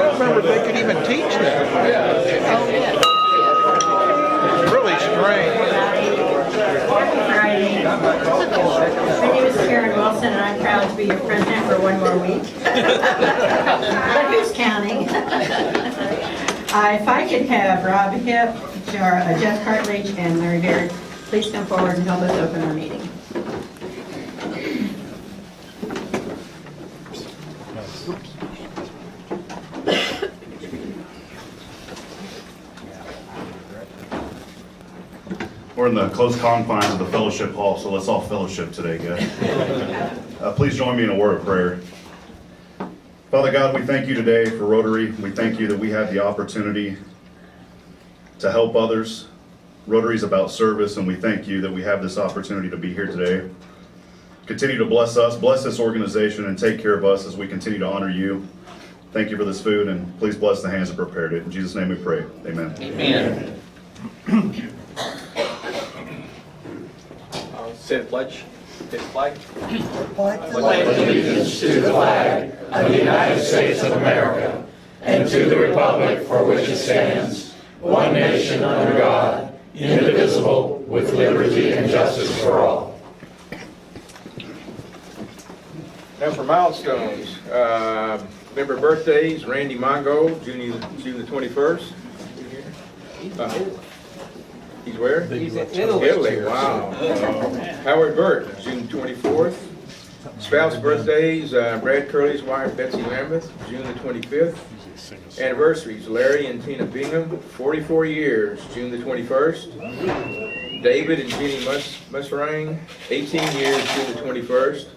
don't remember if they could even teach that. It's really strange. Happy Friday. My name is Karen Wilson, and I'm proud to be your president for one more week. But who's counting? If I could have Rob Hipp, Jeff Cartledge, and Larry Baird please come forward and help us open our meeting. We're in the close confines of the fellowship hall, so let's all fellowship today, guys. Please join me in a word of prayer. Father God, we thank you today for Rotary. We thank you that we have the opportunity to help others. Rotary is about service, and we thank you that we have this opportunity to be here today. Continue to bless us, bless this organization, and take care of us as we continue to honor you. Thank you for this food, and please bless the hands that prepared it. In Jesus' name we pray. Amen. Amen. Say the pledge. Say the flag. Pledge allegiance to the flag of the United States of America and to the republic for which it stands, one nation under God, indivisible, with liberty and justice for all. Now for milestones. Remember birthdays, Randy Mongo, June the 21st. He's where? He's in Italy. Italy, wow. Howard Burt, June 24th. Spouse birthdays, Brad Curley's wife, Betsy Lambeth, June the 25th. Anniversaries, Larry and Tina Bingham, 44 years, June the 21st. David and Jenny Musrang, 18 years, June the 21st.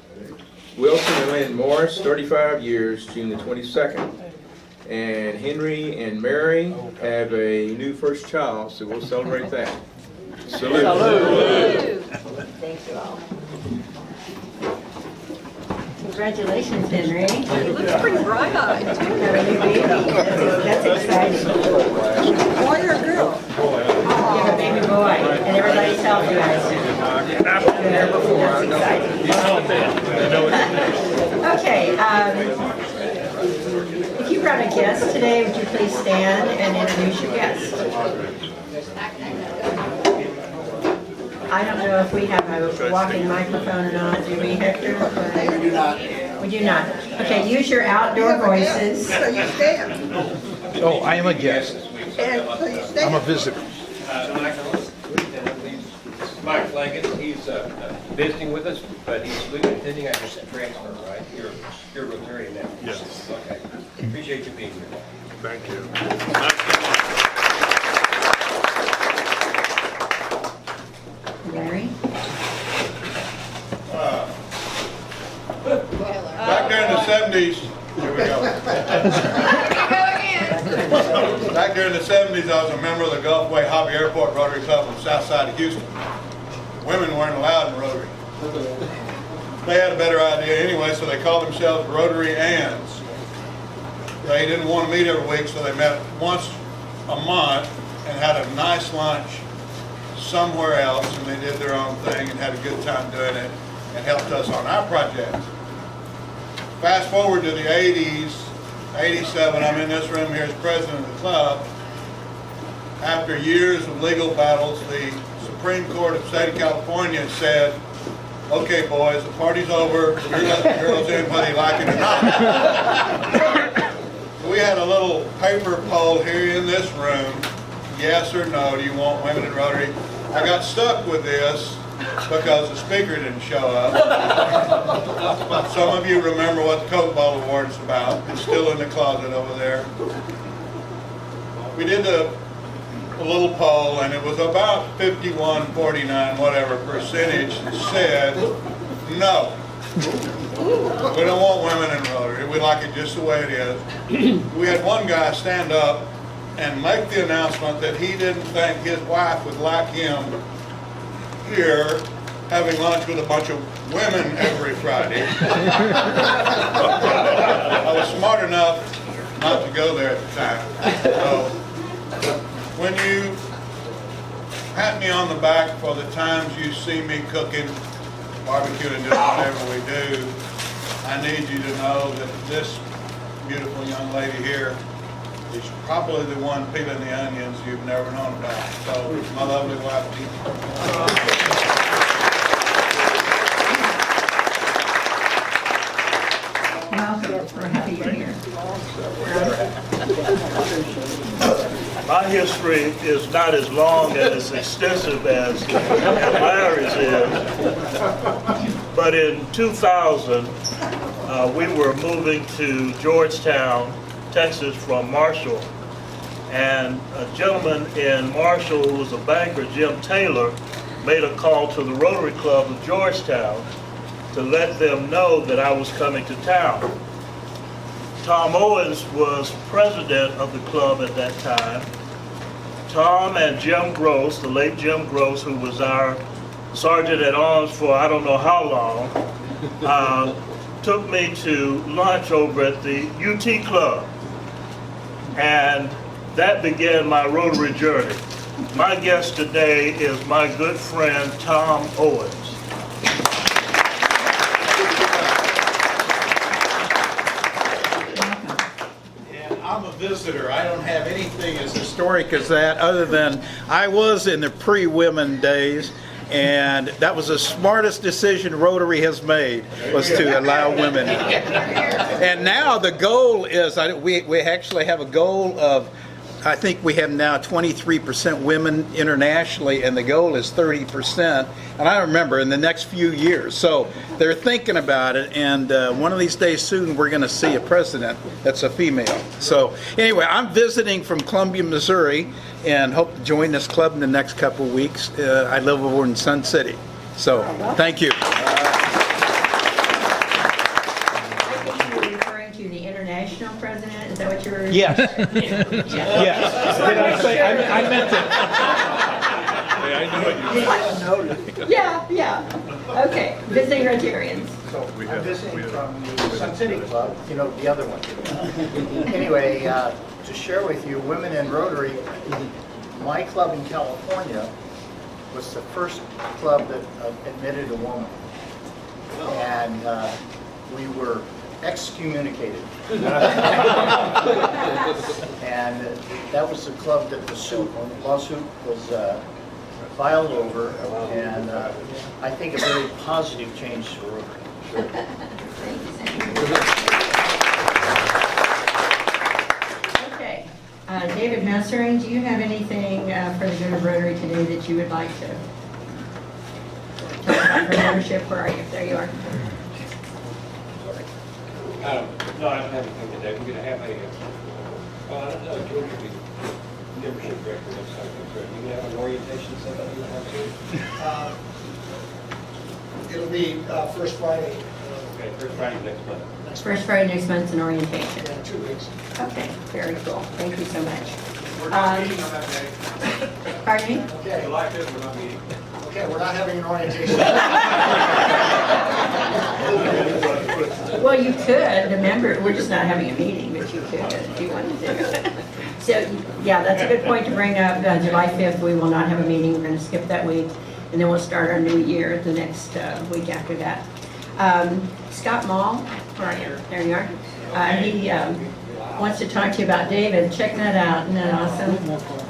Wilson and Lynn Morris, 35 years, June the 22nd. And Henry and Mary have a new first child, so we'll celebrate that. Salute. Salute. Thank you all. Congratulations, Henry. He looks pretty bright-eyed. Have a new baby. That's exciting. Boy or girl? You have a baby boy, and everybody's healthy, I assume. That's exciting. Okay. If you brought a guest today, would you please stand and introduce your guest? I don't know if we have a walking microphone or not. Do we, Hector? We do not. We do not. Okay, use your outdoor voices. So you stand. Oh, I am a guest. And so you I'm a stand. visitor. Mike Flaggett, he's visiting with us, but he's legally attending. I just transfer, right? You're Rotary now. Yes. Okay. Appreciate you being here. Thank you. Larry? Back there in the 70s, here we go. Back there in the 70s, I was a member of the Gulfway Hobby Airport Rotary Club on the south side of Houston. Women weren't allowed in Rotary. They had a better idea anyway, so they called themselves Rotary Anns. They didn't want to meet every week, so they met once a month and had a nice lunch somewhere else, and they did their own thing and had a good time doing it and helped us on our project. Fast forward to the 80s, 87, I'm in this room here as president of the club. After years of legal battles, the Supreme Court of the state of California said, okay boys, the party's over, you're letting the girls in whether you like it or not. We had a little paper poll here in this room, yes or no, do you want women in Rotary? I got stuck with this because the speaker didn't show up. Some of you remember what the Coke Bowl Award's about. It's still in the closet over there. We did a little poll, and it was about 51, 49, whatever percentage said no. We don't want women in Rotary. We like it just the way it is. We had one guy stand up and make the announcement that he didn't think his wife would like him here having lunch with a bunch of women every Friday. I was smart enough not to go there at the time. So when you pat me on the back for the times you see me cooking, barbecuing, doing whatever we do, I need you to know that this beautiful young lady here is probably the one peeling the onions you've never known about. So, my lovely wife, Tina. Welcome, we're happy you're here. My history is not as long and as extensive as Larry's is, but in 2000, we were moving to Georgetown, Texas from Marshall, and a gentleman in Marshall who was a banker, Jim Taylor, made a call to the Rotary Club of Georgetown to let them know that I was coming to town. Tom Owens was president of the club at that time. Tom and Jim Gross, the late Jim Gross, who was our sergeant at arms for I don't know how long, took me to lunch over at the UT Club. And that began my Rotary journey. My guest today is my good friend, Tom Owens. I'm a visitor. I don't have anything as historic as that, other than I was in the pre-women days, and that was the smartest decision Rotary has made, was to allow women. And now the goal is, we actually have a goal of, I think we have now 23% women internationally, and the goal is 30%. And I remember in the next few years. So they're thinking about it, and one of these days soon we're going to see a president that's a female. So anyway, I'm visiting from Columbia, Missouri, and hope to join this club in the next couple of weeks. I live over in Sun City. So thank you. President, is that what you were? Yes. Yes. Did I say? I meant it. Yeah. Okay. Visiting Rotarians. I'm visiting from the Sun City Club, you know, the other one. Anyway, to share with you, Women in Rotary, my club in California was the first club that admitted a woman. And we were excommunicated. And that was the club that the lawsuit was filed over, and I think a very positive change for Rotary. Okay. David Messering, do you have anything for the good of Rotary today that you would like to talk about for membership? Where are you? There you are. No, I don't have anything today. We're going to have a, I don't know, George will be membership director next time. You have an orientation set up? It'll be first Friday. Okay, first Friday next month. First Friday next month's an orientation. Yeah, 2 weeks. Okay, very cool. Thank you so much. We're not meeting on that day. Pardon me? Okay. July 5th, we're not meeting. Okay, we're not having an orientation. Well, you could, we're just not having a meeting, but you could if you wanted to. So, yeah, that's a good point to bring up. July 5th, we will not have a meeting. We're going to skip that week, and then we'll start our new year the next week after that. Scott Mall, where are you? There you are. He wants to talk to you about David. Check that out. Isn't that awesome?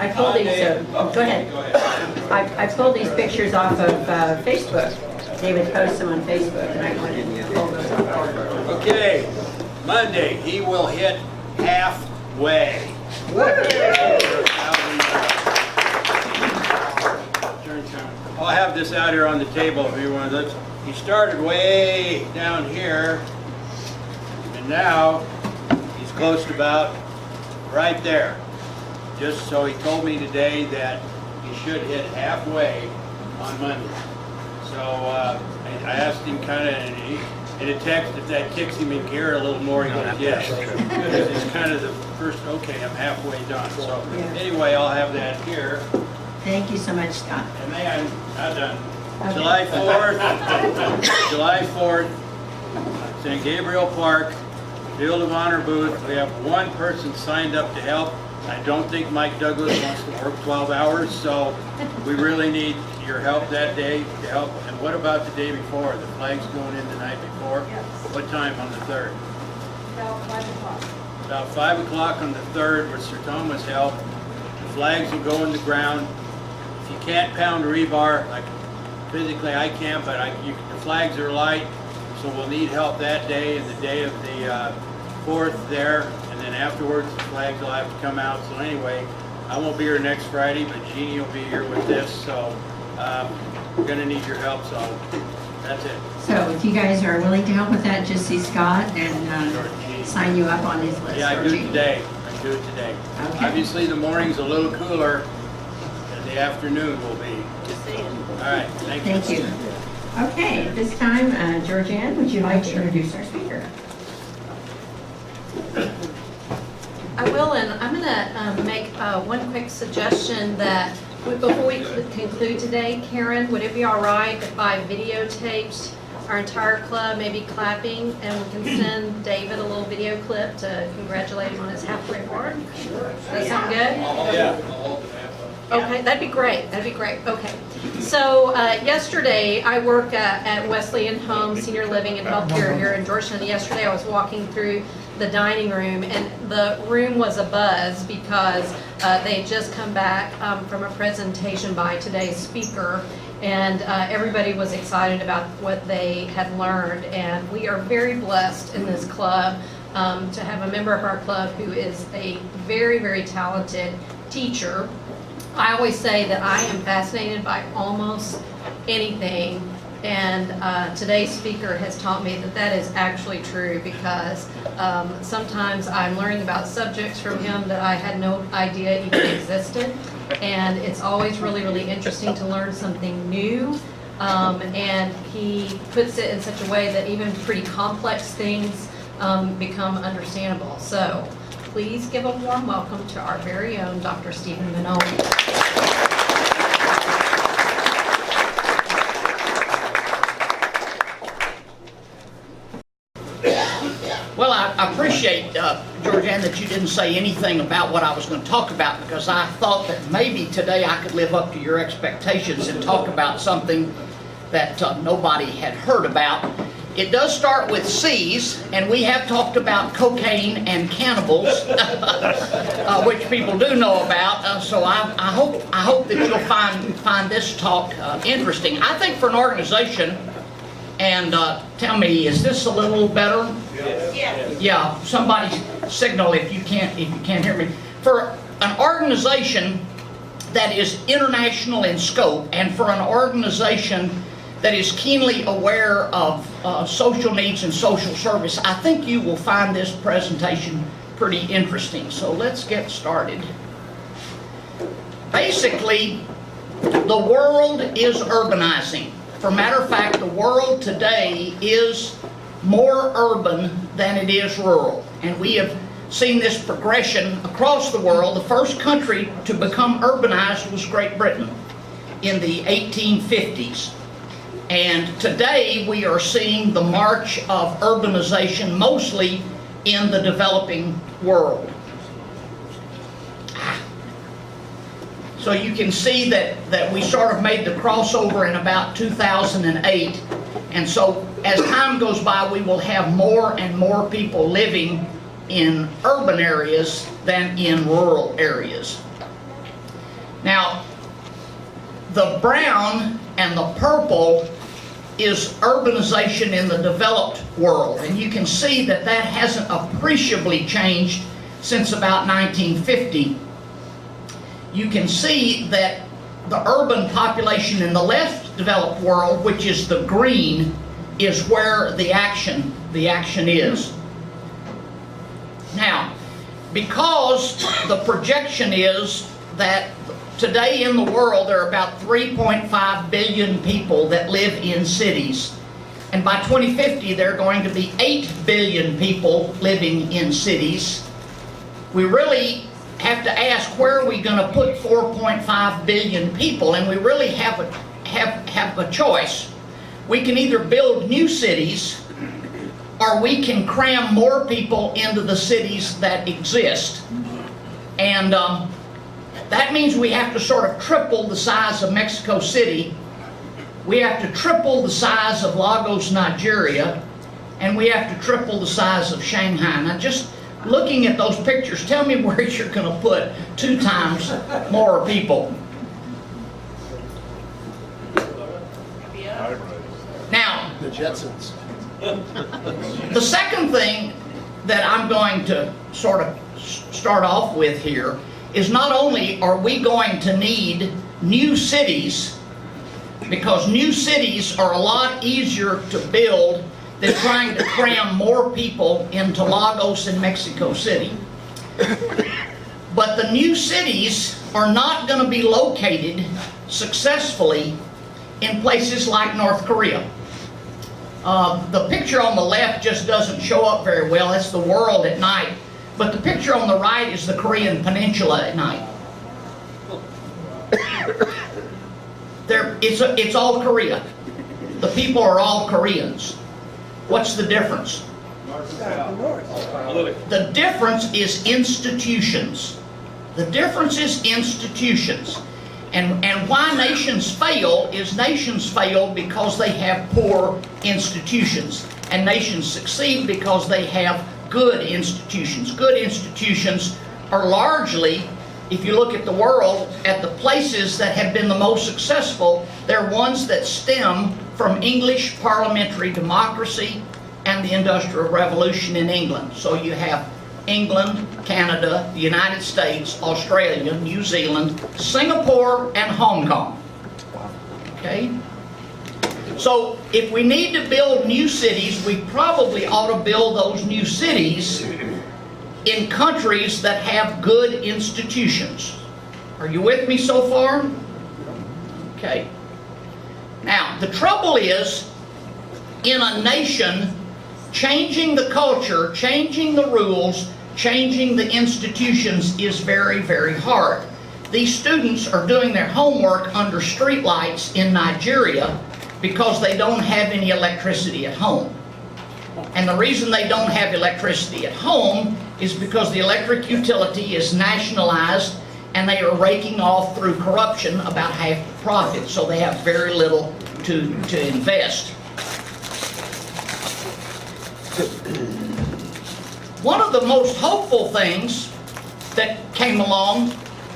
I pulled these, go ahead. I pulled these pictures off of Facebook. David posts them on Facebook, and I wanted to pull those off. Okay, Monday, he will hit halfway. I'll have this out here on the table if you want to look. He started way down here, and now he's close to about right there. Just so he told me today that he should hit halfway on Monday. So I asked him kind of in a text if that kicks him in gear a little more. He goes, yes. Because it's kind of the first, okay, I'm halfway done. So anyway, I'll have that here. Thank you so much, Scott. And then I'm done. Okay. July 4th, St. Gabriel Park, Field of Honor booth. We have one person signed up to help. I don't think Mike Douglas wants to work 12 hours, so we really need your help that day to help. And what about the day before? The flag's going in the night before? Yes. What time on the 3rd? About 5 o'clock. about 5 o'clock on the 3rd, with Sir Thomas' help, the flags will go in the ground. If you can't pound rebar, like physically I can't, but the flags are light, so we'll need help that day and the day of the 4th there, and then afterwards the flags will have to come out. So anyway, I won't be here next Friday, but Jeannie will be here with this, so we're going to need your help, so that's it. So if you guys are willing to help with that, just see Scott and sign you up on his list. Yeah, I do it today. I do it today. Okay. Obviously, the morning's a little cooler than the afternoon will be. All right, thank you. Thank you. Okay, at this time, Georgianne, would you like to introduce our speaker? I will, and I'm going to make one quick suggestion that before we conclude today, Karen, would it be all right if I videotaped our entire club, maybe clapping, and we can send David a little video clip to congratulate him on his halfway mark? Sure. Does that sound good? Yeah. Okay, that'd be great. That'd be great. Okay. So yesterday, I work at Wesleyan Home Senior Living and Healthcare here in Georgetown. Yesterday, I was walking through the dining room, and the room was abuzz because they had just come back from a presentation by today's speaker, and everybody was excited about what they had learned. And we are very blessed in this club to have a member of our club who is a very, very talented teacher. I always say that I am fascinated by almost anything, and today's speaker has taught me that that is actually true, because sometimes I'm learning about subjects from him that I had no idea even existed, and it's always really, really interesting to learn something new, and he puts it in such a way that even pretty complex things become understandable. So please give a warm welcome to our very own Dr. Stephen Benold. Well, I appreciate, Georgianne, that you didn't say anything about what I was going to talk about, because I thought that maybe today I could live up to your expectations and talk about something that nobody had heard about. It does start with C's, and we have talked about cocaine and cannibals, which people do know about. So I hope that you'll find this talk interesting. I think for an organization, and tell me, is this a little better? Yes. Yeah. Somebody signal if you can't hear me. For an organization that is international in scope, and for an organization that is keenly aware of social needs and social service, I think you will find this presentation pretty interesting. So let's get started. Basically, the world is urbanizing. For matter of fact, the world today is more urban than it is rural. And we have seen this progression across the world. The first country to become urbanized was Great Britain in the 1850s. And today we are seeing the march of urbanization mostly in the developing world. So you can see that we sort of made the crossover in about 2008. And so as time goes by, we will have more and more people living in urban areas than in rural areas. Now, the brown and the purple is urbanization in the developed world. And you can see that that hasn't appreciably changed since about 1950. You can see that the urban population in the less developed world, which is the green, is where the action is. Now, because the projection is that today in the world there are about 3.5 billion people that live in cities. And by 2050 there are going to be 8 billion people living in cities. We really have to ask, where are we going to put 4.5 billion people? And we really have a choice. We can either build new cities, or we can cram more people into the cities that exist. And that means we have to sort of triple the size of Mexico City. We have to triple the size of Lagos, Nigeria. And we have to triple the size of Shanghai. Now just looking at those pictures, tell me where you're going to put 2 times more people. Now, The Jetsons. the second thing that I'm going to sort of start off with here is not only are we going to need new cities, because new cities are a lot easier to build than trying to cram more people into Lagos and Mexico City. But the new cities are not going to be located successfully in places like North Korea. The picture on the left just doesn't show up very well. That's the world at night. But the picture on the right is the Korean Peninsula at night. It's all Korea. The people are all Koreans. What's the difference? The difference is institutions. The difference is institutions. And why nations fail is nations fail because they have poor institutions. And nations succeed because they have good institutions. Good institutions are largely, if you look at the world, at the places that have been the most successful, they're ones that stem from English parliamentary democracy and the Industrial Revolution in England. So you have England, Canada, the United States, Australia, New Zealand, Singapore, and Hong Kong. Okay? So if we need to build new cities, we probably ought to build those new cities in countries that have good institutions. Are you with me so far? Okay. Now, the trouble is, in a nation, changing the culture, changing the rules, changing the institutions is very, very hard. These students are doing their homework under streetlights in Nigeria because they don't have any electricity at home. And the reason they don't have electricity at home is because the electric utility is nationalized and they are raking off through corruption about half the profit, so they have very little to invest. One of the most hopeful things that came along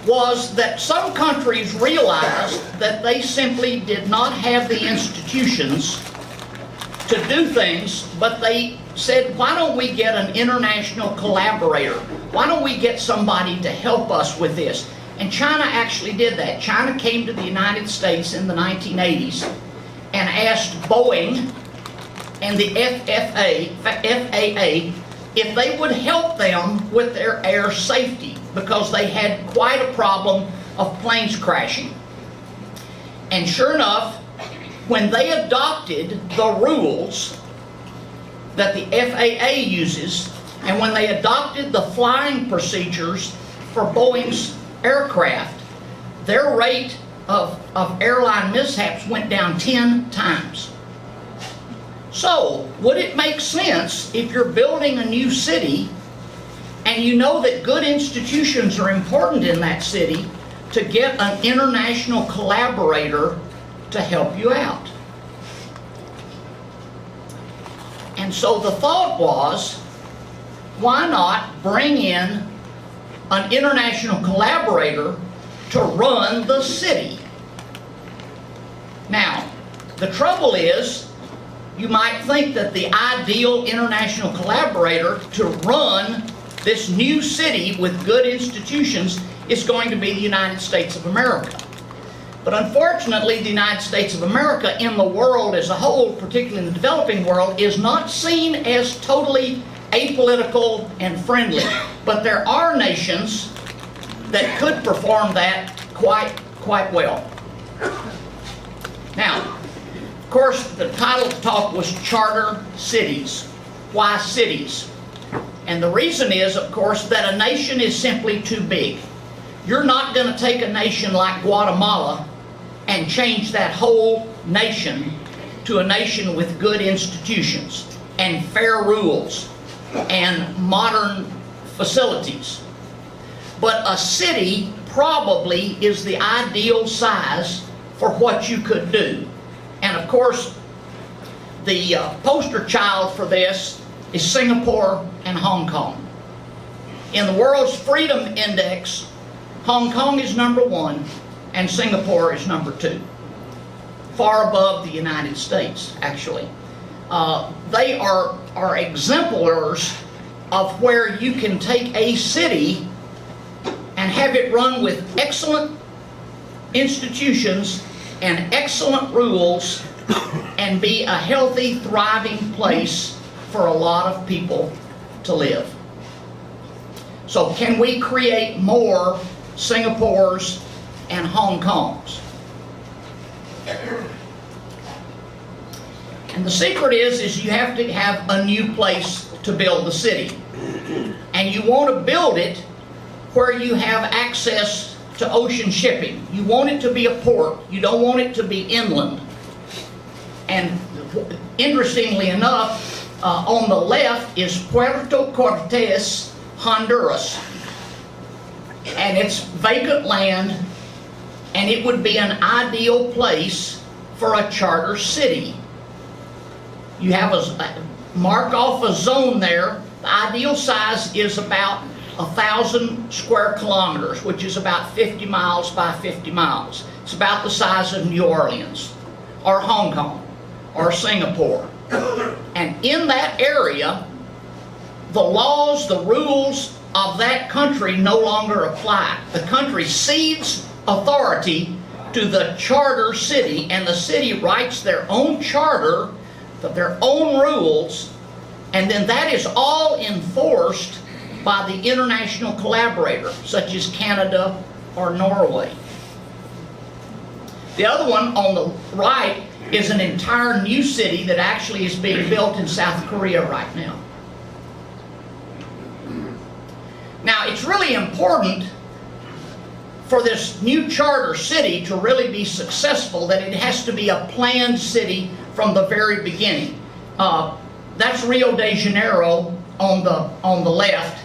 was that some countries realized that they simply did not have the institutions to do things, but they said, why don't we get an international collaborator? Why don't we get somebody to help us with this? And China actually did that. China came to the United States in the 1980s and asked Boeing and the FAA if they would help them with their air safety, because they had quite a problem of planes crashing. And sure enough, when they adopted the rules that the FAA uses, and when they adopted the flying procedures for Boeing's aircraft, their rate of airline mishaps went down 10 times. So, would it make sense if you're building a new city and you know that good institutions are important in that city to get an international collaborator to help you out? And so the thought was, why not bring in an international collaborator to run the city? Now, the trouble is, you might think that the ideal international collaborator to run this new city with good institutions is going to be the United States of America. But unfortunately, the United States of America in the world as a whole, particularly in the developing world, is not seen as totally apolitical and friendly. But there are nations that could perform that quite well. Now, of course, the title of the talk was Charter Cities. Why cities? And the reason is, of course, that a nation is simply too big. You're not going to take a nation like Guatemala and change that whole nation to a nation with good institutions and fair rules and modern facilities. But a city probably is the ideal size for what you could do. And of course, the poster child for this is Singapore and Hong Kong. In the world's freedom index, Hong Kong is number 1 and Singapore is number 2. Far above the United States, actually. They are exemplars of where you can take a city and have it run with excellent institutions and excellent rules and be a healthy, thriving place for a lot of people to live. So can we create more Singapores and Hong Kongs? And the secret is you have to have a new place to build the city. And you want to build it where you have access to ocean shipping. You want it to be a port. You don't want it to be inland. And interestingly enough, on the left is Puerto Cortes, Honduras. And it's vacant land, and it would be an ideal place for a charter city. You have mark off a zone there. The ideal size is about 1,000 square kilometers, which is about 50 miles by 50 miles. It's about the size of New Orleans, or Hong Kong, or Singapore. And in that area, the laws, the rules of that country no longer apply. The country cedes authority to the charter city, and the city writes their own charter, their own rules, and then that is all enforced by the international collaborator, such as Canada or Norway. The other one on the right is an entire new city that actually is being built in South Korea right now. Now, it's really important for this new charter city to really be successful that it has to be a planned city from the very beginning. That's Rio de Janeiro on the left,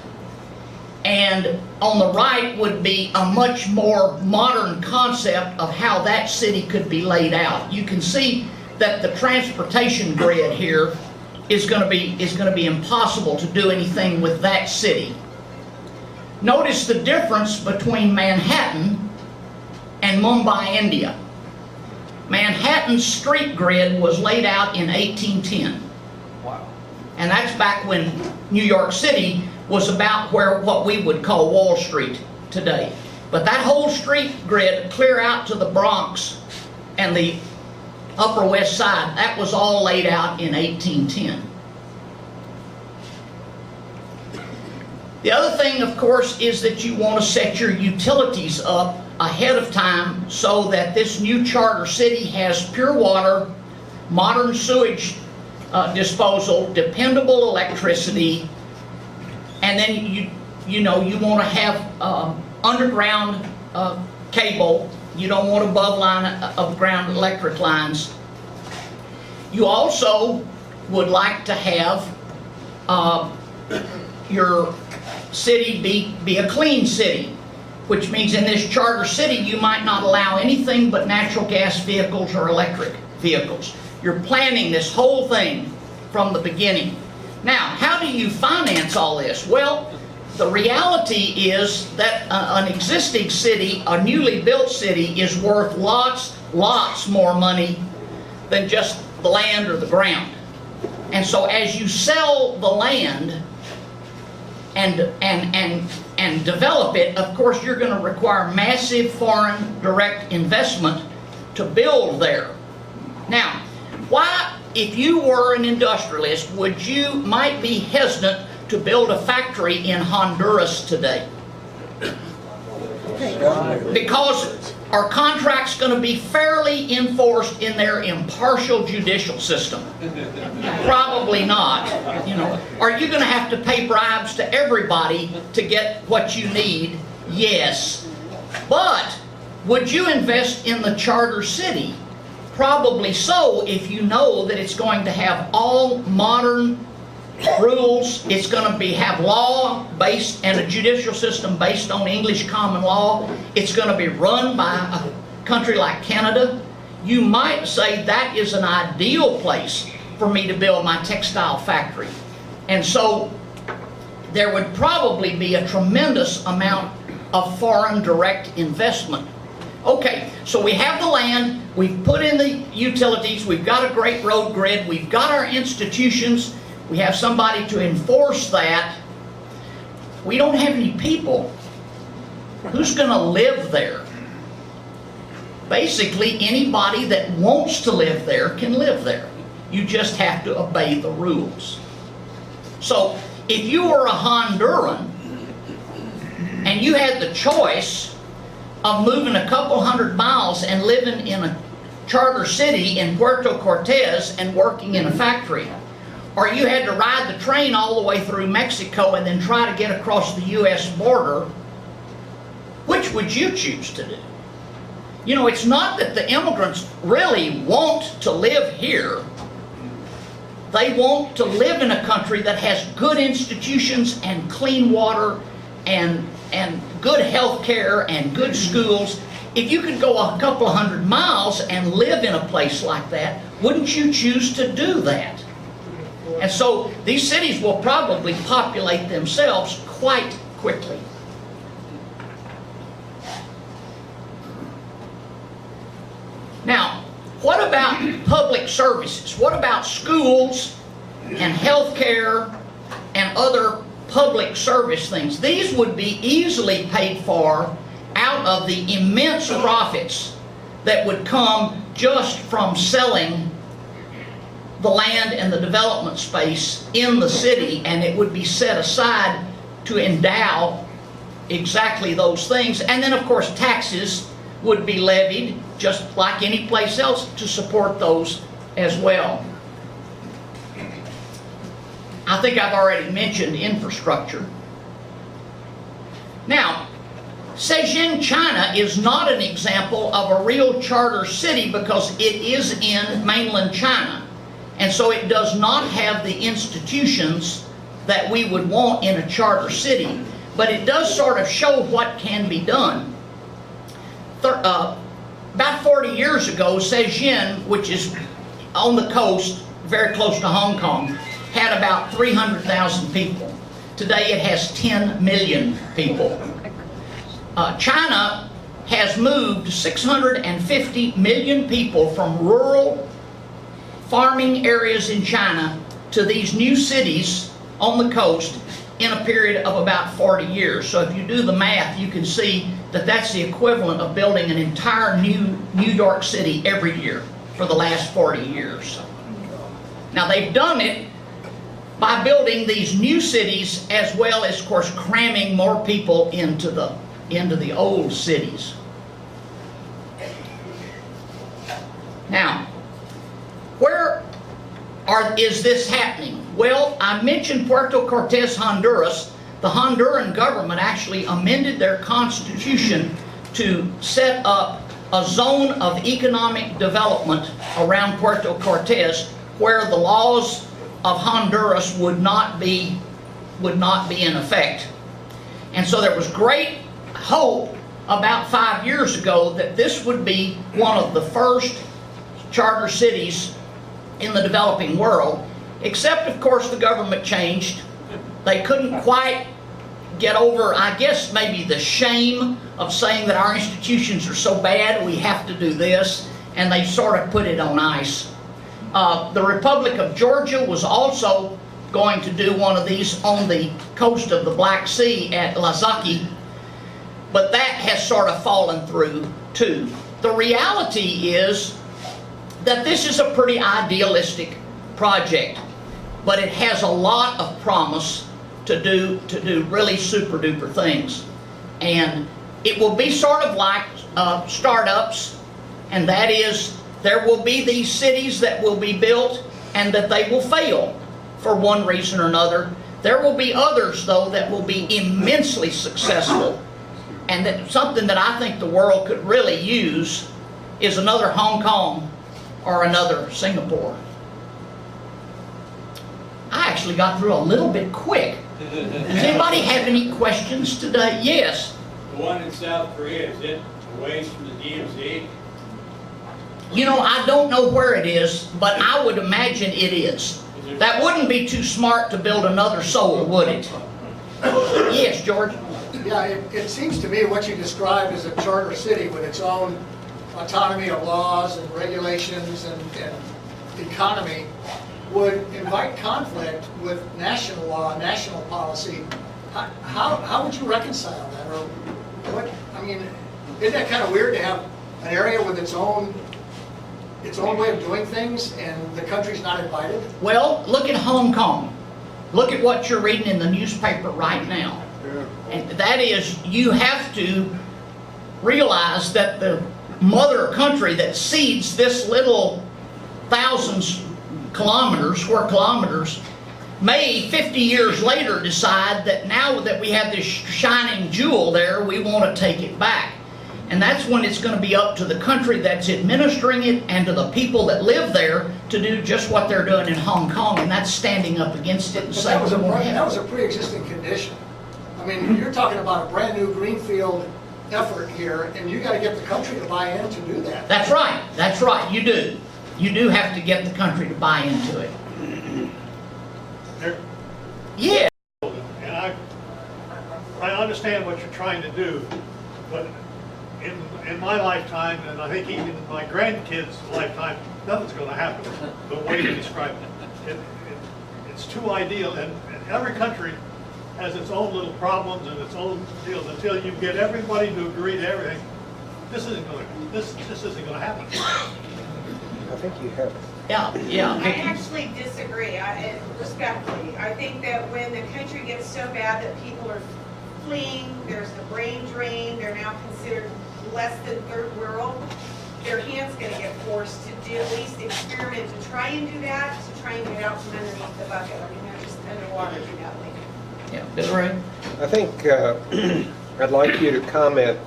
and on the right would be a much more modern concept of how that city could be laid out. You can see that the transportation grid here is going to be impossible to do anything with that city. Notice the difference between Manhattan and Mumbai, India. Manhattan's street grid was laid out in 1810. Wow. And that's back when New York City was about what we would call Wall Street today. But that whole street grid clear out to the Bronx and the Upper West Side, that was all laid out in 1810. The other thing, of course, is that you want to set your utilities up ahead of time so that this new charter city has pure water, modern sewage disposal, dependable electricity, and then you want to have underground cable. You don't want above ground electric lines. You also would like to have your city be a clean city, which means in this charter city you might not allow anything but natural gas vehicles or electric vehicles. You're planning this whole thing from the beginning. Now, how do you finance all this? Well, the reality is that an existing city, a newly built city, is worth lots more money than just the land or the ground. And so as you sell the land and develop it, of course you're going to require massive foreign direct investment to build there. Now, why, if you were an industrialist, might be hesitant to build a factory in Honduras today? Because are contracts going to be fairly enforced in their impartial judicial system? Probably not. Are you going to have to pay bribes to everybody to get what you need? Yes. But would you invest in the charter city? Probably so, if you know that it's going to have all modern rules. It's going to have law based and a judicial system based on English common law. It's going to be run by a country like Canada. You might say that is an ideal place for me to build my textile factory. And so there would probably be a tremendous amount of foreign direct investment. Okay, so we have the land, we've put in the utilities, we've got a great road grid, we've got our institutions, we have somebody to enforce that. We don't have any people. Who's going to live there? Basically, anybody that wants to live there can live there. You just have to obey the rules. So, if you were a Honduran and you had the choice of moving a couple 100 miles and living in a charter city in Puerto Cortez and working in a factory, or you had to ride the train all the way through Mexico and then try to get across the U.S. border, which would you choose to do? You know, it's not that the immigrants really want to live here. They want to live in a country that has good institutions and clean water and good health care and good schools. If you could go a couple 100 miles and live in a place like that, wouldn't you choose to do that? And so these cities will probably populate themselves quite quickly. Now, what about public services? What about schools and health care and other public service things? These would be easily paid for out of the immense profits that would come just from selling the land and the development space in the city, and it would be set aside to endow exactly those things. And then, of course, taxes would be levied, just like any place else, to support those as well. I think I've already mentioned infrastructure. Now, Shenzhen, China is not an example of a real charter city because it is in mainland China. And so it does not have the institutions that we would want in a charter city. But it does sort of show what can be done. About 40 years ago, Shenzhen, which is on the coast, very close to Hong Kong, had about 300,000 people. Today it has 10 million people. China has moved 650 million people from rural farming areas in China to these new cities on the coast in a period of about 40 years. So if you do the math, you can see that that's the equivalent of building an entire new New York City every year for the last 40 years. Now they've done it by building these new cities as well as, of course, cramming more people into the old cities. Now, where is this happening? Well, I mentioned Puerto Cortez, Honduras. The Honduran government actually amended their constitution to set up a zone of economic development around Puerto Cortez where the laws of Honduras would not be in effect. And so there was great hope about 5 years ago that this would be one of the first charter cities in the developing world, except of course the government changed. They couldn't quite get over, I guess, maybe the shame of saying that our institutions are so bad we have to do this, and they sort of put it on ice. The Republic of Georgia was also going to do one of these on the coast of the Black Sea at Lazaki, but that has sort of fallen through too. The reality is that this is a pretty idealistic project, but it has a lot of promise to do really super duper things. And it will be sort of like startups, and that is there will be these cities that will be built and that they will fail for one reason or another. There will be others, though, that will be immensely successful, and that something that I think the world could really use is another Hong Kong or another Singapore. I actually got through a little bit quick. Does anybody have any questions today? Yes? The one in South Korea, is it away from the DMZ? You know, I don't know where it is, but I would imagine it is. That wouldn't be too smart to build another Seoul, would it? Yes, George? Yeah, it seems to me what you described as a charter city with its own autonomy of laws and regulations and economy would invite conflict with national law, national policy. How would you reconcile that? Or what, I mean, isn't that kind of weird to have an area with its own way of doing things and the country's not invited? Well, look at Hong Kong. Look at what you're reading in the newspaper right now. And that is, you have to realize that the mother country that seeds this little thousands square kilometers may 50 years later decide that now that we have this shining jewel there, we want to take it back. And that's when it's going to be up to the country that's administering it and to the people that live there to do just what they're doing in Hong Kong, and that's standing up against it and saying that was a pre-existing condition. I mean, you're talking about a brand new greenfield effort here, and you got to get the country to buy in to do that. That's right. That's right. You do. You do have to get the country to buy into it. Yeah. And I understand what you're trying to do, but in my lifetime, and I think even in my grandkids' lifetime, nothing's going to happen the way you described it. It's too ideal, and every country has its own little problems and its own deals. Until you get everybody to agree to everything, this isn't going to happen. I think you have. Yeah. I actually disagree, respectfully. I think that when the country gets so bad that people are fleeing, there's the brain drain, they're now considered less than third world, their hand's going to get forced to do at least experiment to try and do that, to try and get out from underneath the bucket. I mean, they're just underwater do that later. Yeah, Bill Ray? I think I'd like you to comment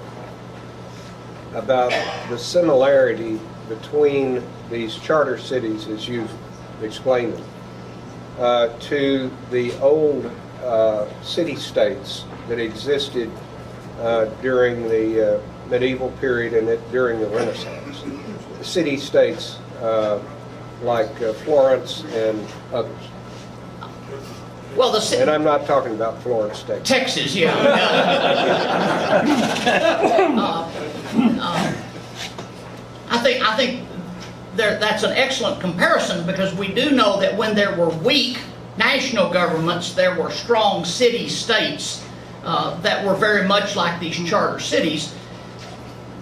about the similarity between these charter cities, as you've explained them, to the old city-states that existed during the medieval period and during the Renaissance. City-states like Florence and others. Well, and I'm not talking about Florence, Texas. Texas, yeah. I think that's an excellent comparison, because we do know that when there were weak national governments, there were strong city-states that were very much like these charter cities.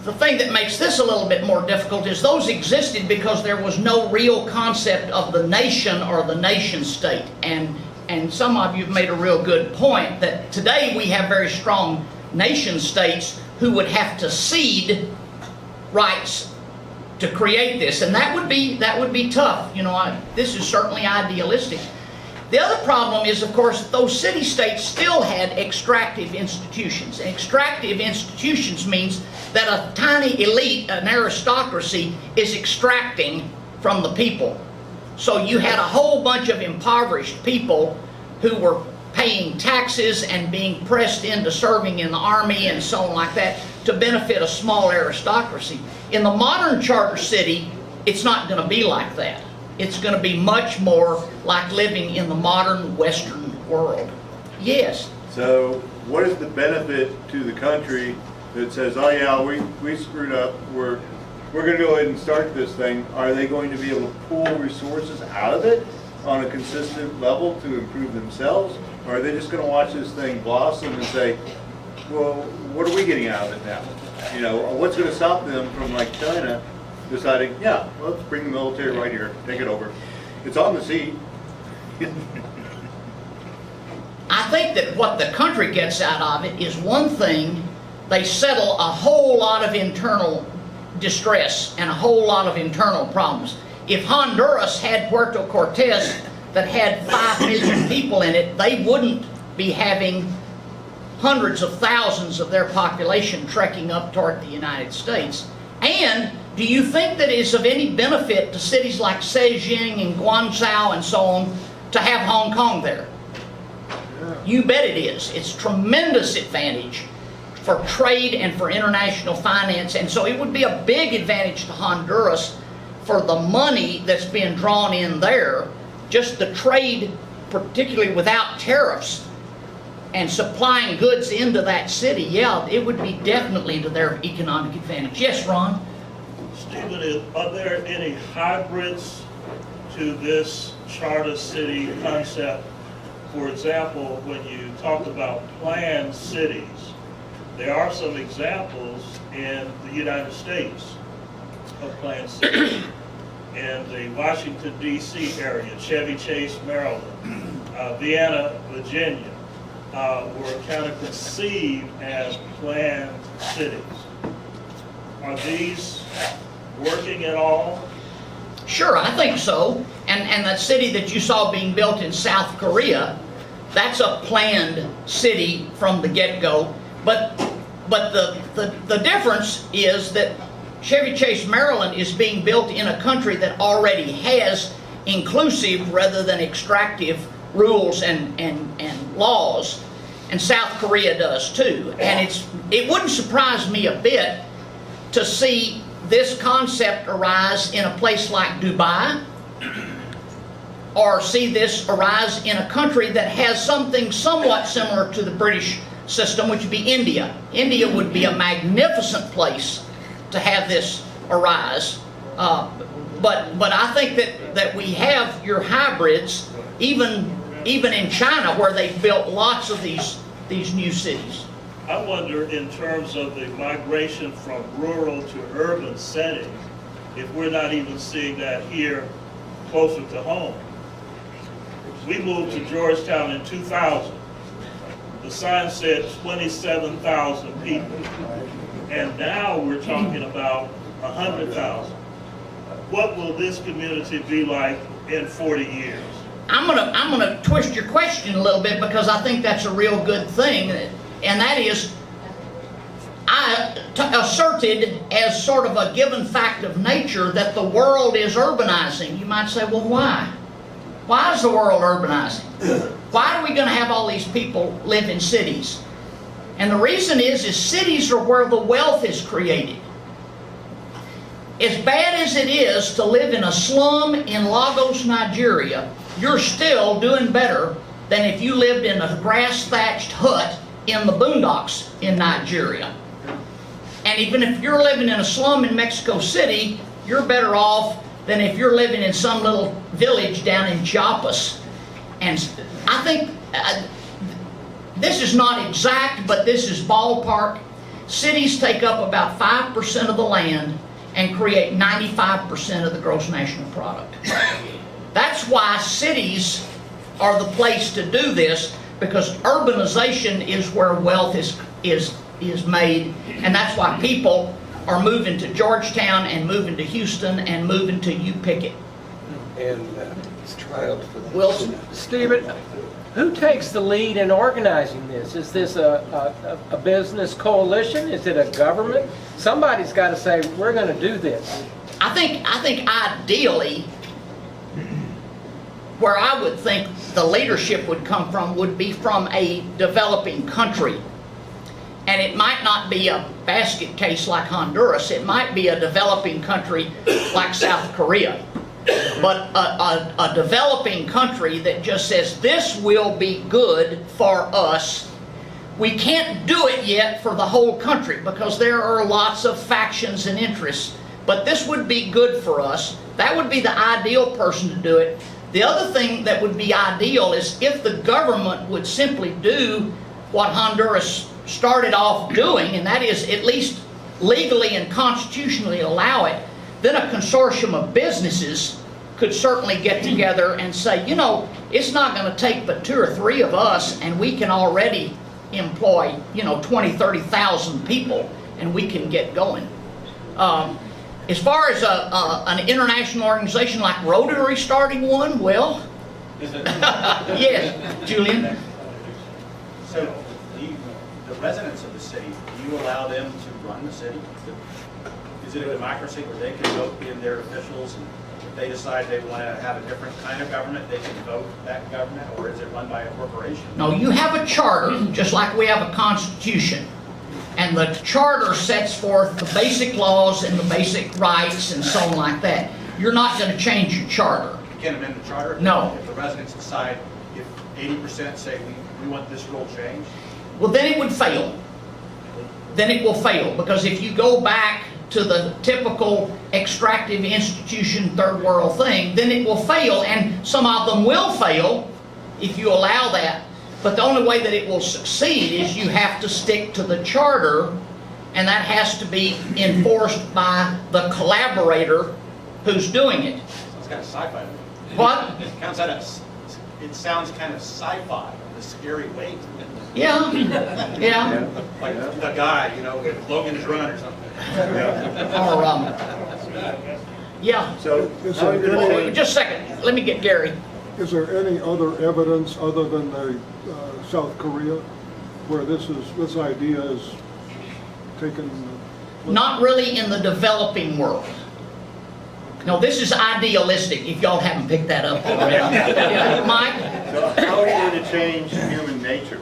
The thing that makes this a little bit more difficult is those existed because there was no real concept of the nation or the nation-state. And some of you have made a real good point that today we have very strong nation-states who would have to cede rights to create this, and that would be tough. You know, this is certainly idealistic. The other problem is, of course, that those city-states still had extractive institutions. And extractive institutions means that a tiny elite, an aristocracy, is extracting from the people. So you had a whole bunch of impoverished people who were paying taxes and being pressed into serving in the army and so on like that to benefit a small aristocracy. In the modern charter city, it's not going to be like that. It's going to be much more like living in the modern Western world. Yes? So what is the benefit to the country that says, oh yeah, we screwed up, we're going to go ahead and start this thing? Are they going to be able to pull resources out of it on a consistent level to improve themselves? Or are they just going to watch this thing blossom and say, well, what are we getting out of it now? You know, what's going to stop them from, like China, deciding, yeah, well, let's bring the military right here, take it over. It's on the sea. I think that what the country gets out of it is one thing: they settle a whole lot of internal distress and a whole lot of internal problems. If Honduras had Puerto Cortez that had 5 million people in it, they wouldn't be having hundreds of thousands of their population trekking up toward the United States. And do you think that it is of any benefit to cities like Beijing and Guangzhou and so on to have Hong Kong there? You bet it is. It's tremendous advantage for trade and for international finance, and so it would be a big advantage to Honduras for the money that's being drawn in there. Just the trade, particularly without tariffs, and supplying goods into that city, yeah, it would be definitely to their economic advantage. Yes, Ron? Stephen, are there any hybrids to this charter city concept? For example, when you talk about planned cities, there are some examples in the United States of planned cities. In the Washington, D.C. area, Chevy Chase, Maryland, Vienna, Virginia, were kind of conceived as planned cities. Are these working at all? Sure, I think so. And that city that you saw being built in South Korea, that's a planned city from the get-go. But the difference is that Chevy Chase, Maryland is being built in a country that already has inclusive rather than extractive rules and laws, and South Korea does too. And it wouldn't surprise me a bit to see this concept arise in a place like Dubai, or see this arise in a country that has something somewhat similar to the British system, which would be India. India would be a magnificent place to have this arise. But I think that we have your hybrids, even in China, where they've built lots of these new cities. I wonder, in terms of the migration from rural to urban settings, if we're not even seeing that here closer to home. We moved to Georgetown in 2000. The sign said 27,000 people. And now we're talking about 100,000. What will this community be like in 40 years? I'm gonna twist your question a little bit, because I think that's a real good thing, and that is, I asserted as sort of a given fact of nature that the world is urbanizing. You might say, well, why? Why is the world urbanizing? Why are we going to have all these people live in cities? And the reason is cities are where the wealth is created. As bad as it is to live in a slum in Lagos, Nigeria, you're still doing better than if you lived in a grass-thatched hut in the boondocks in Nigeria. And even if you're living in a slum in Mexico City, you're better off than if you're living in some little village down in Chiapas. And I think this is not exact, but this is ballpark. Cities take up about 5% of the land and create 95% of the gross national product. That's why cities are the place to do this, because urbanization is where wealth is made, and that's why people are moving to Georgetown and moving to Houston and moving to U-Pickett. And it's trialed for that. Wilson. Stephen, who takes the lead in organizing this? Is this a business coalition? Is it a government? Somebody's got to say, we're going to do this. I think ideally, where I would think the leadership would come from would be from a developing country. And it might not be a basket case like Honduras. It might be a developing country like South Korea. But a developing country that just says, this will be good for us. We can't do it yet for the whole country, because there are lots of factions and interests. But this would be good for us. That would be the ideal person to do it. The other thing that would be ideal is if the government would simply do what Honduras started off doing, and that is at least legally and constitutionally allow it. Then a consortium of businesses could certainly get together and say, you know, it's not going to take but 2 or 3 of us, and we can already employ, 20, 30,000 people, and we can get going. As far as an international organization like Rotary starting one, well, yes, Julian. So, the residents of the city, do you allow them to run the city? Is it a democracy where they can vote in their officials, and if they decide they want to have a different kind of government, they can vote that government, or is it run by a corporation? No, you have a charter, just like we have a constitution. And the charter sets forth the basic laws and the basic rights and so on like that. You're not going to change your charter. You can't amend the charter? No. If the residents decide, if 80% say we we want this rule changed? Well, then it would fail. Then it will fail, because if you go back to the typical extractive institution, third world thing, then it will fail, and some of them will fail if you allow that. But the only way that it will succeed is you have to stick to the charter, and that has to be enforced by the collaborator who's doing it. It's kind of sci-fi. What? It sounds kind of sci-fi, in a scary way. Yeah, yeah. Like the guy, you know, Logan's Run or something. Or, yeah. So, Just a second, let me get Gary. Is there any other evidence other than the South Korea where this idea is taken? Not really in the developing world. No, this is idealistic, if y'all haven't picked that up already. Mike? So how are you going to change human nature?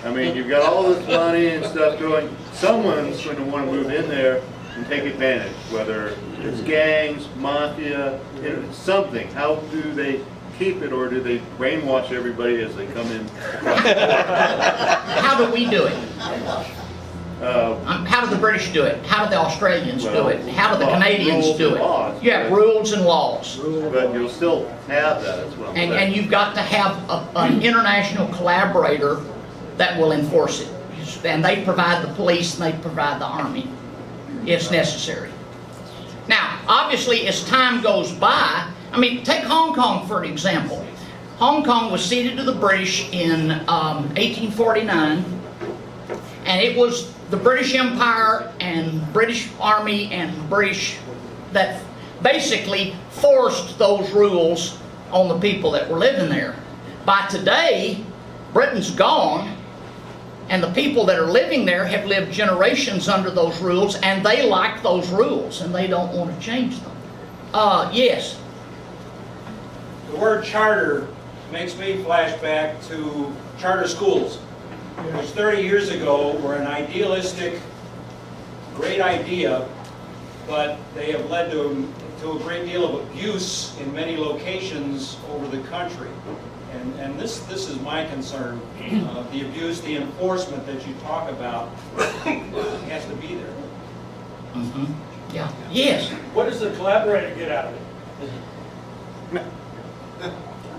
I mean, you've got all this money and stuff going. Someone's going to want to move in there and take advantage, whether it's gangs, mafia, something. How do they keep it, or do they brainwash everybody as they come in? How do we do it? How do the British do it? How do the Australians do it? How do the Canadians do it? You have rules and laws. But you'll still have that as well. And you've got to have an international collaborator that will enforce it. And they provide the police and they provide the army if necessary. Now, obviously, as time goes by, I mean, take Hong Kong for an example. Hong Kong was ceded to the British in 1849, and it was the British Empire and British Army and British that basically forced those rules on the people that were living there. By today, Britain's gone, and the people that are living there have lived generations under those rules, and they like those rules, and they don't want to change them. Yes? The word charter makes me flash back to charter schools, which 30 years ago were an idealistic, great idea, but they have led to a great deal of abuse in many locations over the country. And this is my concern. The abuse, the enforcement that you talk about has to be there. Mm-hmm. Yeah. Yes? What does the collaborator get out of it?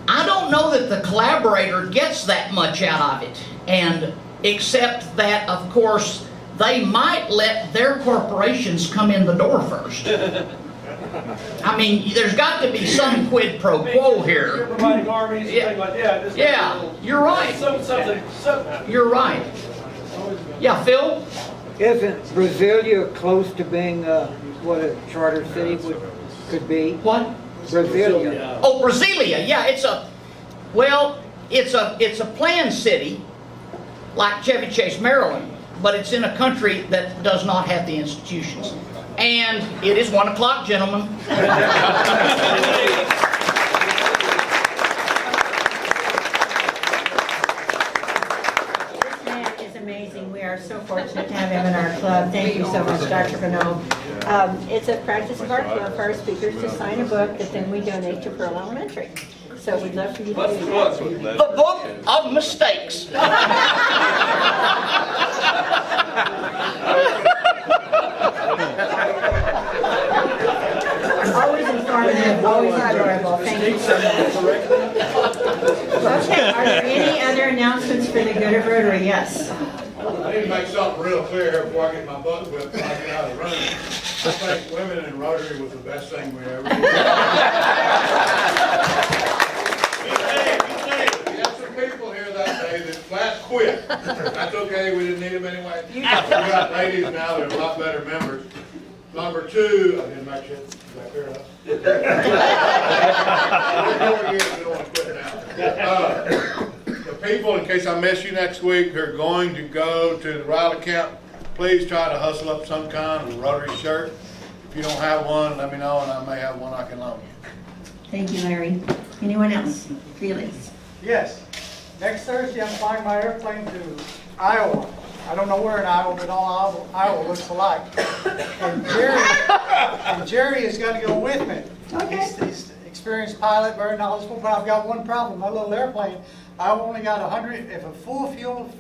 I don't know that the collaborator gets that much out of it, and except that, of course, they might let their corporations come in the door first. I mean, there's got to be some quid pro quo here. Providing armies, things like that. Yeah, you're right. You're right. Yeah, Phil? Isn't Brasilia close to being what a charter city could be? What? Brasilia. Oh, Brasilia. Yeah, it's a planned city like Chevy Chase, Maryland, but it's in a country that does not have the institutions. And it is 1 o'clock, gentlemen. Amazing. We are so fortunate to have him in our club. Thank you so much, Dr. Benold. It's a practice of our club for our speakers to sign a book that then we donate to Pearl Elementary. So we'd love for you to do that. The Book of Mistakes. Always informative, always enjoyable. Thank you so much. Okay, are there any other announcements for the good of Rotary? Yes. I need to make something real clear here before I get my butt whipped and I get out of the room. I think women in Rotary was the best thing we ever did. We had some people here that day that flat quit. That's okay, we didn't need them anyway. We got ladies now that are a lot better members. Number two, I didn't make it. Is that fair enough? 4 years, we don't want to quit now. The people, in case I miss you next week, are going to go to the Riley camp. Please try to hustle up some kind of Rotary shirt. If you don't have one, let me know, and I may have one I can loan you. Thank you, Larry. Anyone else? Felix? Yes. Next Thursday, I'm flying my airplane to Iowa. I don't know where in Iowa, but all Iowa looks alike. And Jerry is going to go with me. Okay. He's experienced pilot, very knowledgeable, but I've got one problem. My little airplane, I've only got 100, if a full fuel,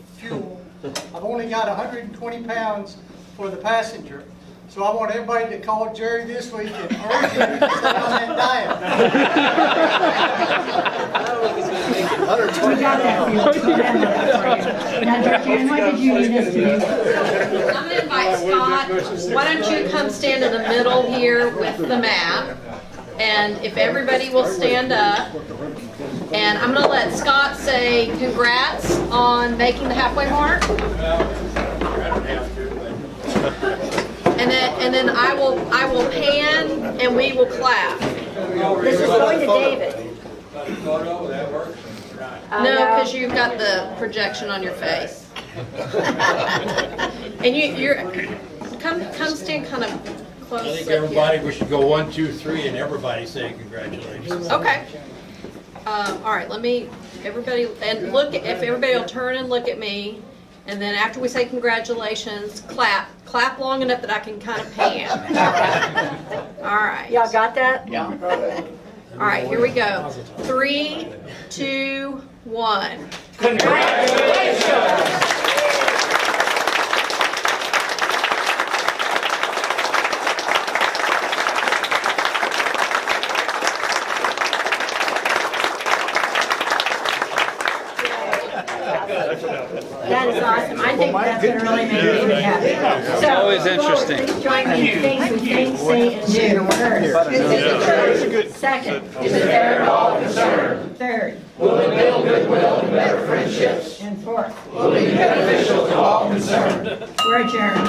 I've only got 120 pounds for the passenger. So I want everybody to call Jerry this week and urge him to stay on that diet. We got that for you. Now, Karen, what did you need us to do? I'm gonna invite Scott. Why don't you come stand in the middle here with the map? And if everybody will stand up, and I'm gonna let Scott say congrats on making the halfway mark. And then I will pan and we will clap. This is going to David. No, because you've got the projection on your face. And you're come stand kind of close. I think everybody, we should go 1, 2, 3, and everybody say congratulations. Okay. All right. Everybody, and look. If everybody will turn and look at me, and then after we say congratulations, clap. Clap long enough that I can kind of pan. All right. Y'all got that? Yeah. All right. Here we go. 3, 2, 1. Congratulations! That is awesome. I think that's going to really make me happy. So, always interesting. Please join me in things we think, say, and do. First. Second. Is it fair to all concerned? Third. Will it build goodwill and better friendships? And fourth. Will it be beneficial to all concerned? We're adjourned.